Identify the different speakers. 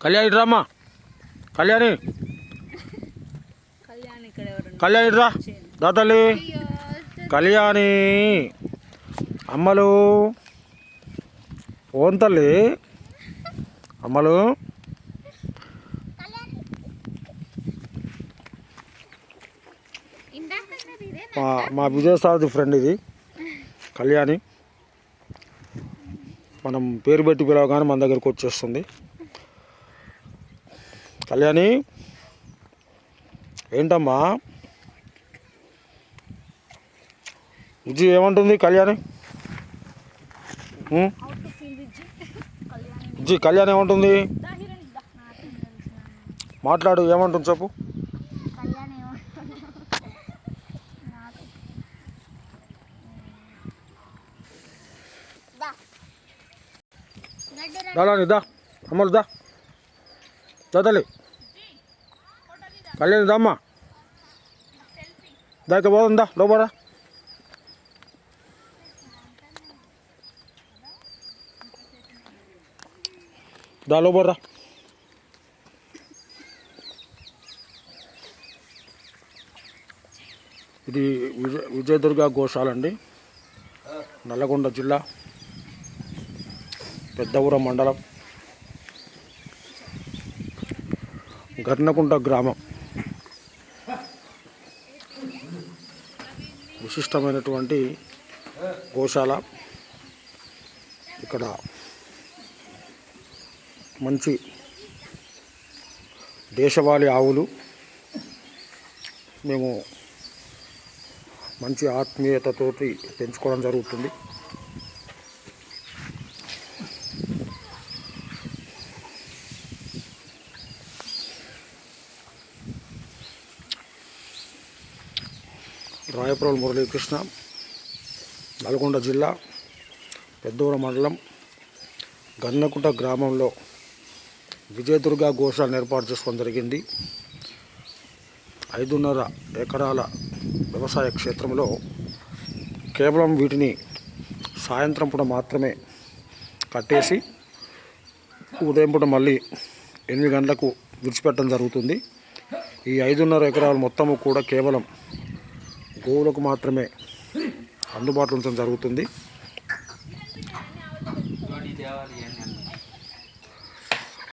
Speaker 1: Kalyani drama Kalyani Kalyani రా దాతల్లి కళ్యాణి అమ్మలు own తల్లి అమ్మలు మా విజయసారథి ఫ్రెండ్ ఇది కళ్యాణి. మనం పేరు పెట్టి పిలవగానే మన దగ్గరకు వచ్చేస్తుంది. కళ్యాణి ఏంటమ్మా విజయ్ ఏమంటుంది కళ్యాణి? విజయ్ కళ్యాణి ఏమంటుంది? మాట్లాడు, ఏమంటుంది చెప్పు. దాని దా అమ్మలు దా చదలి కళ్యాణి దమ్మా దాకా పోతుందా లోపల దా లోపల. ఇది విజయదుర్గ గోశాల అండి, నల్లగొండ జిల్లా, పెద్దవరం మండలం, గర్నకుంట గ్రామం. విశిష్టమైనటువంటి గోశాల. ఇక్కడ మంచి దేశవాళీ ఆవులు మేము మంచి ఆత్మీయతతోటి పెంచుకోవడం జరుగుతుంది. రాయప్రోలు మురళీకృష్ణ, నల్గొండ జిల్లా, పెద్దవరం మండలం, గన్నకుంట గ్రామంలో విజయదుర్గ గోశాలను ఏర్పాటు చేసుకోవడం జరిగింది. 5.5 ఎకరాల వ్యవసాయ క్షేత్రంలో కేవలం వీటిని సాయంత్రం పూట మాత్రమే కట్టేసి ఉదయం పూట మళ్ళీ 8 గంటలకు విడిచిపెట్టడం జరుగుతుంది. ఈ 5.5 ఎకరాలు మొత్తము కూడా కేవలం గోవులకు మాత్రమే అందుబాటులో ఉంచడం జరుగుతుంది.